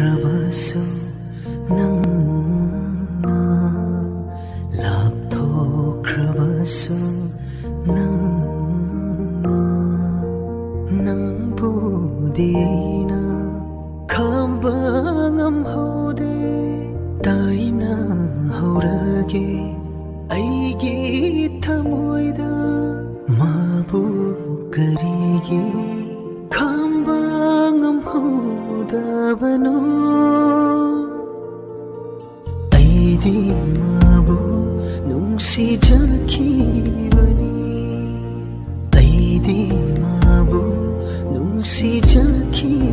Thadokhrabasu Ngna Lapthokhrabasu Ngna Nangpudina Khamba ngamhode Taina haurage Aigi thamoida Mabu karigi Khamba ngamhodabano Aidi mabu nungsijakibani Aidi mabu nungsijakibani